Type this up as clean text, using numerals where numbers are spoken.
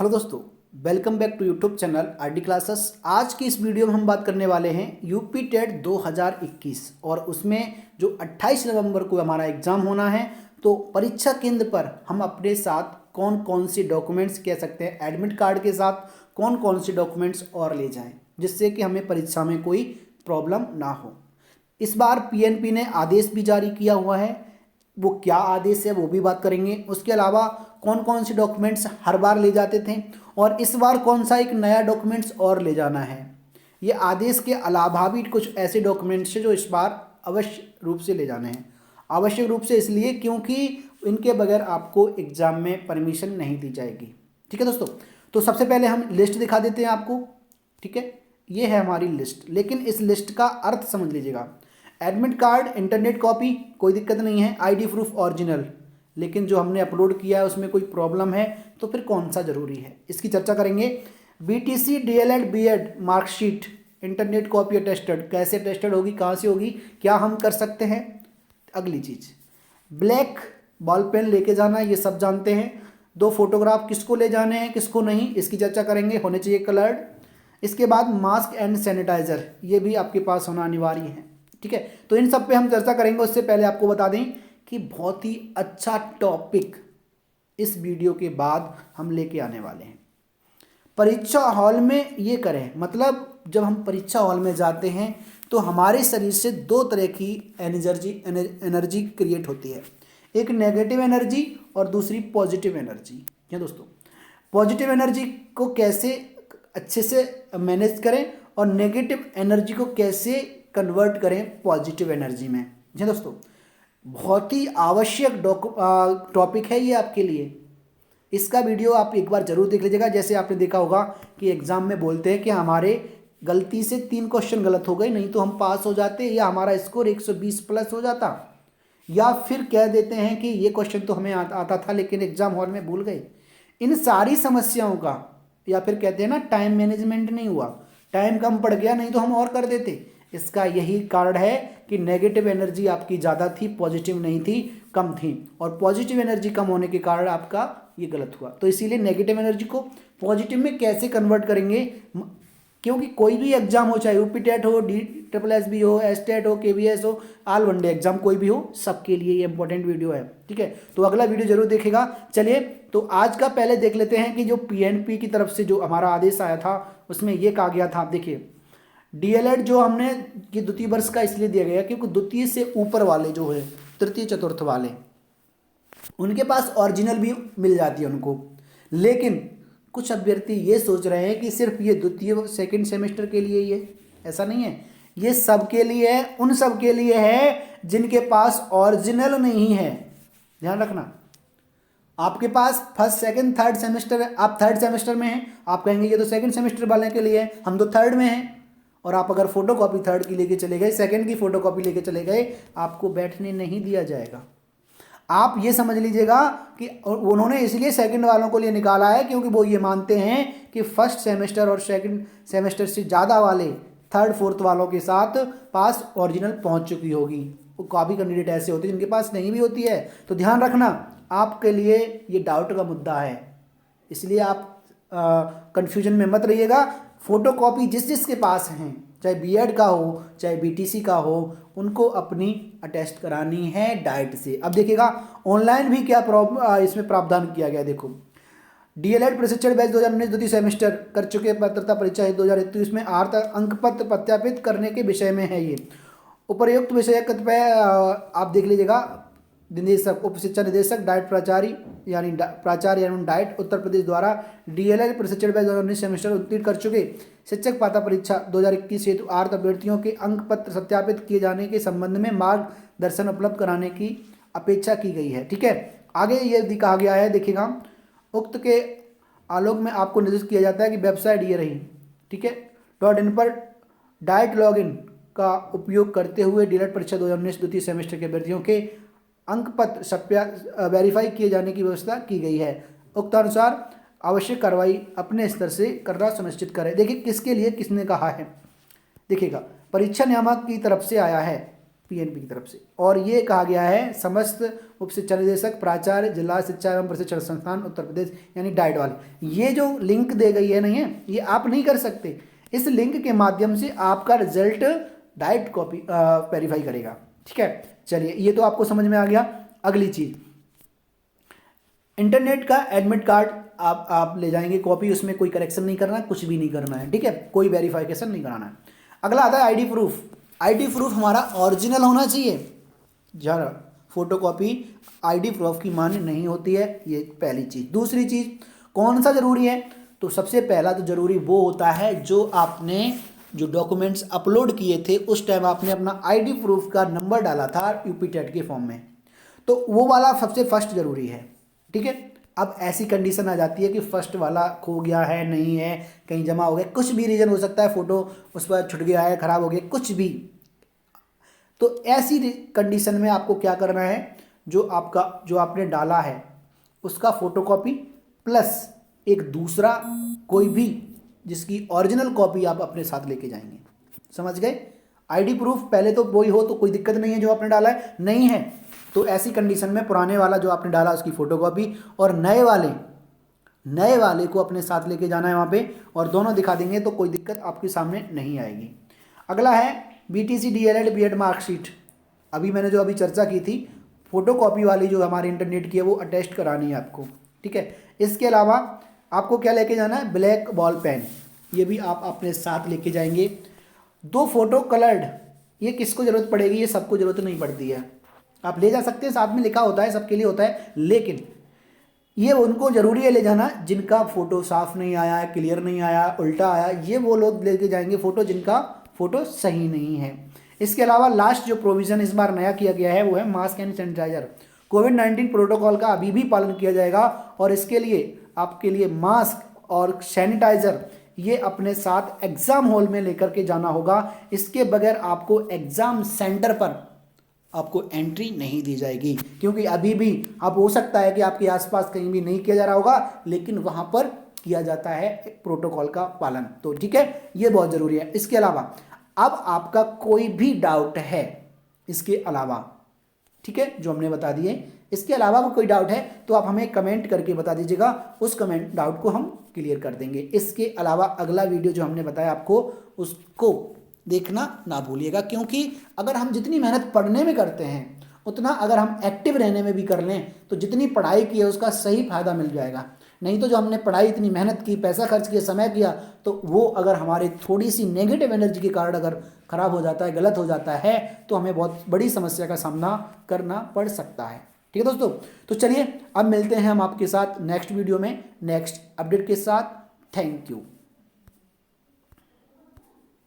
Hello दोस्तों, welcome back to YouTube channel RD classes. आज की इस वीडियो में हम बात करने वाले हैं यूपी टेट 2021 और उसमें जो 28 नवंबर को हमारा एग्ज़ाम होना है। तो परीक्षा केंद्र पर हम अपने साथ कौन कौन से डॉक्यूमेंट्स कह सकते हैं, एडमिट कार्ड के साथ कौन कौन से डॉक्यूमेंट्स और ले जाएं जिससे कि हमें परीक्षा में कोई प्रॉब्लम ना हो। इस बार पीएनपी ने आदेश भी जारी किया हुआ है, वो क्या आदेश है वो भी बात करेंगे। उसके अलावा कौन कौन से डॉक्यूमेंट्स हर बार ले जाते थे और इस बार कौन सा एक नया डॉक्यूमेंट्स और ले जाना है। ये आदेश के अलावा भी कुछ ऐसे डॉक्यूमेंट्स हैं जो इस बार अवश्य रूप से ले जाने हैं। आवश्यक रूप से इसलिए क्योंकि इनके बगैर आपको एग्जाम में परमिशन नहीं दी जाएगी। ठीक है दोस्तों, तो सबसे पहले हम लिस्ट दिखा देते हैं आपको। ठीक है, ये है हमारी लिस्ट, लेकिन इस लिस्ट का अर्थ समझ लीजिएगा। एडमिट कार्ड, इंटरनेट कॉपी कोई दिक्कत नहीं है, आईडी प्रूफ ओरिजिनल, लेकिन जो हमने अपलोड किया है उसमें कोई प्रॉब्लम है तो फिर कौन सा ज़रूरी है, इसकी चर्चा करेंगे। BTC, DLEd, BEd marksheet, internet copy attested, कैसे अटेस्टेड होगी, कहाँ से होगी, क्या हम कर सकते हैं। अगली चीज़, ब्लैक बॉल पेन लेके जाना, ये सब जानते हैं। 2 फोटोग्राफ किसको ले जाने हैं किसको नहीं, इसकी चर्चा करेंगे, होने चाहिए कलर्ड। इसके बाद मास्क एंड सैनिटाइज़र, ये भी आपके पास होना अनिवार्य है। ठीक है, तो इन सब पे हम चर्चा करेंगे। उससे पहले आपको बता दें कि बहुत ही अच्छा टॉपिक इस वीडियो के बाद हम लेके आने वाले हैं। परीक्षा हॉल में ये करें, मतलब जब हम परीक्षा हॉल में जाते हैं तो हमारे शरीर से 2 तरह की एनर्जी क्रिएट होती है, एक नेगेटिव एनर्जी और दूसरी पॉजिटिव एनर्जी। क्या दोस्तों, पॉजिटिव एनर्जी को कैसे अच्छे से मैनेज करें और नेगेटिव एनर्जी को कैसे कन्वर्ट करें पॉजिटिव एनर्जी में। जी दोस्तों, बहुत ही आवश्यक टॉपिक है ये आपके लिए। इसका वीडियो आप एक बार जरूर देख लीजिएगा। जैसे आपने देखा होगा कि एग्ज़ाम में बोलते हैं कि हमारे गलती से 3 क्वेश्चन गलत हो गए, नहीं तो हम पास हो जाते या हमारा स्कोर 120 प्लस हो जाता, या फिर कह देते हैं कि ये क्वेश्चन तो हमें आता था लेकिन एग्ज़ाम हॉल में भूल गए। इन सारी समस्याओं का, या फिर कहते हैं ना टाइम मैनेजमेंट नहीं हुआ, टाइम कम पड़ गया, नहीं तो हम और कर देते। इसका यही कारण है कि नेगेटिव एनर्जी आपकी ज़्यादा थी, पॉजिटिव नहीं थी, कम थी, और पॉजिटिव एनर्जी कम होने के कारण आपका ये गलत हुआ। तो इसीलिए नेगेटिव एनर्जी को पॉजिटिव में कैसे कन्वर्ट करेंगे, क्योंकि कोई भी एग्जाम हो, चाहे यूपी टेट हो, DSSB हो, एसटेट हो, केवीएस हो, ऑल वनडे एग्जाम कोई भी हो, सबके लिए ये इंपॉर्टेंट वीडियो है। ठीक है, तो अगला वीडियो जरूर देखेगा। चलिए, तो आज का पहले देख लेते हैं कि जो पीएनपी की तरफ से जो हमारा आदेश आया था उसमें ये कहा गया था। देखिए, डीएलएड जो हमने ये द्वितीय वर्ष का इसलिए दिया गया क्योंकि द्वितीय से ऊपर वाले जो है, तृतीय चतुर्थ वाले, उनके पास ओरिजिनल भी मिल जाती है उनको। लेकिन कुछ अभ्यर्थी ये सोच रहे हैं कि सिर्फ ये द्वितीय सेकंड सेमेस्टर के लिए ही है, ऐसा नहीं है, ये सबके लिए है, उन सब के लिए है जिनके पास ओरिजिनल नहीं है। ध्यान रखना, आपके पास फर्स्ट सेकंड थर्ड सेमेस्टर है, आप थर्ड सेमेस्टर में हैं, आप कहेंगे ये तो सेकंड सेमेस्टर वाले के लिए है, हम तो थर्ड में हैं, और आप अगर फोटोकॉपी थर्ड की लेके चले गए, सेकंड की फोटोकॉपी लेके चले गए, आपको बैठने नहीं दिया जाएगा। आप ये समझ लीजिएगा कि उन्होंने इसलिए सेकंड वालों को लिए निकाला है क्योंकि वो ये मानते हैं कि फर्स्ट सेमेस्टर और सेकंड सेमेस्टर से ज़्यादा वाले थर्ड फोर्थ वालों के साथ पास ओरिजिनल पहुंच चुकी होगी। वो काफ़ी कैंडिडेट ऐसे होते हैं जिनके पास नहीं भी होती है। तो ध्यान रखना, आपके लिए ये डाउट का मुद्दा है, इसलिए आप कंफ्यूजन में मत रहिएगा। फोटोकॉपी जिस जिसके पास हैं, चाहे बीएड का हो चाहे बीटीसी का हो, उनको अपनी अटेस्ट करानी है डाइट से। अब देखिएगा ऑनलाइन भी क्या इसमें प्रावधान किया गया। देखो, डीएलएड प्रशिक्षण बैच 2019 द्वितीय सेमेस्टर कर चुके पात्रता परीक्षा 2021 में आर्थ अंक पत्र सत्यापित करने के विषय में है। ये उपर्युक्त विषय कतिपय आप देख लीजिएगा। निदेशक, उप शिक्षा निदेशक, डाइट प्राचार्य प्राचार्य एवं डाइट उत्तर प्रदेश द्वारा डीएलएड प्रशिक्षण बैच 2019 सेमेस्टर उत्तीर्ण कर चुके शिक्षक पात्रता परीक्षा 2021 हेतु आर्थ अभ्यर्थियों के अंक पत्र सत्यापित किए जाने के संबंध में मार्गदर्शन उपलब्ध कराने की अपेक्षा की गई है। ठीक है, आगे ये कहा गया है, देखिएगा, उक्त के आलोक में आपको निर्देशित किया जाता है कि वेबसाइट ये रही, ठीक है, .in पर डाइट लॉगिन का उपयोग करते हुए डीएलएड परीक्षा 2019 द्वितीय सेमेस्टर के अभ्यर्थियों के अंक पत्र वेरीफाई किए जाने की व्यवस्था की गई है। उक्तानुसार आवश्यक कार्रवाई अपने स्तर से करना सुनिश्चित करें। देखिए किसके लिए किसने कहा है, देखिएगा, परीक्षा नियामक की तरफ से आया है। पीएनबी की तरफ से। और ये कहा गया है समस्त उप शिक्षा निदेशक प्राचार्य जिला शिक्षा एवं प्रशिक्षण संस्थान उत्तर प्रदेश, यानी डाइट वाले। ये जो लिंक दे गई है नहीं है, ये आप नहीं कर सकते। इस लिंक के माध्यम से आपका रिजल्ट डाइट कॉपी वेरीफाई करेगा। ठीक है, चलिए ये तो आपको समझ में आ गया। अगली चीज, इंटरनेट का एडमिट कार्ड आप ले जाएंगे कॉपी, उसमें कोई करेक्शन नहीं करना है, कुछ भी नहीं करना है। ठीक है, कोई वेरिफिकेशन नहीं कराना है। अगला आता है आईडी प्रूफ। आईडी प्रूफ हमारा ओरिजिनल होना चाहिए, जरा फोटो कॉपी आईडी प्रूफ की मान्य नहीं होती है, ये पहली चीज़। दूसरी चीज़ कौन सा जरूरी है, तो सबसे पहला तो जरूरी वो होता है जो आपने जो डॉक्यूमेंट्स अपलोड किए थे उस टाइम आपने अपना आईडी प्रूफ का नंबर डाला था यूपी टेट के फॉर्म में, तो वो वाला सबसे फर्स्ट जरूरी है। ठीक है, अब ऐसी कंडीशन आ जाती है कि फर्स्ट वाला खो गया है, नहीं है, कहीं जमा हो गया, कुछ भी रीज़न हो सकता है, फोटो उस पर छुट गया है, खराब हो गया, कुछ भी। तो ऐसी कंडीशन में आपको क्या करना है, जो आपने डाला है उसका फोटोकॉपी प्लस एक दूसरा कोई भी जिसकी ओरिजिनल कॉपी आप अपने साथ लेके जाएंगे। समझ गए? आईडी प्रूफ पहले तो वही हो तो कोई दिक्कत नहीं है, जो आपने डाला है नहीं है तो ऐसी कंडीशन में पुराने वाला जो आपने डाला उसकी फोटोकॉपी और नए वाले को अपने साथ लेके जाना है वहाँ पे, और दोनों दिखा देंगे तो कोई दिक्कत आपके सामने नहीं आएगी। अगला है बीटीसी डीएलएड बीएड मार्कशीट। अभी मैंने जो चर्चा की थी, फोटोकॉपी वाली जो हमारे इंटरनेट की है वो अटेस्ट करानी है आपको। ठीक है, इसके अलावा आपको क्या लेके जाना है, ब्लैक बॉल पेन, ये भी आप अपने साथ लेके जाएंगे। 2 फोटो कलर्ड, ये किसको ज़रूरत पड़ेगी, ये सबको ज़रूरत नहीं पड़ती है, आप ले जा सकते हैं, साथ में लिखा होता है सबके लिए होता है, लेकिन ये उनको ज़रूरी है ले जाना जिनका फ़ोटो साफ़ नहीं आया है, क्लियर नहीं आया, उल्टा आया, ये वो लोग लेके जाएंगे फ़ोटो जिनका फ़ोटो सही नहीं है। इसके अलावा लास्ट जो प्रोविज़न इस बार नया किया गया है वो है मास्क एंड सैनिटाइजर। कोविड-19 प्रोटोकॉल का अभी भी पालन किया जाएगा और इसके लिए आपके लिए मास्क और सैनिटाइज़र ये अपने साथ एग्ज़ाम हॉल में लेकर के जाना होगा। इसके बगैर आपको एग्ज़ाम सेंटर पर आपको एंट्री नहीं दी जाएगी, क्योंकि अभी भी अब हो सकता है कि आपके आसपास कहीं भी नहीं किया जा रहा होगा, लेकिन वहाँ पर किया जाता है प्रोटोकॉल का पालन। तो ठीक है, ये बहुत ज़रूरी है। इसके अलावा अब आपका कोई भी डाउट है इसके अलावा, ठीक है, जो हमने बता दिए, इसके अलावा वो कोई डाउट है तो आप हमें कमेंट करके बता दीजिएगा, उस कमेंट डाउट को हम क्लियर कर देंगे। इसके अलावा अगला वीडियो जो हमने बताया आपको उसको देखना ना भूलिएगा, क्योंकि अगर हम जितनी मेहनत पढ़ने में करते हैं उतना अगर हम एक्टिव रहने में भी कर लें तो जितनी पढ़ाई की है उसका सही फायदा मिल जाएगा। नहीं तो जो हमने पढ़ाई इतनी मेहनत की, पैसा खर्च किया, समय किया, तो वो अगर हमारे थोड़ी सी नेगेटिव एनर्जी के कारण अगर खराब हो जाता है, गलत हो जाता है, तो हमें बहुत बड़ी समस्या का सामना करना पड़ सकता है। ठीक है दोस्तों, तो चलिए अब मिलते हैं हम आपके साथ नेक्स्ट वीडियो में नेक्स्ट अपडेट के साथ। Thank you.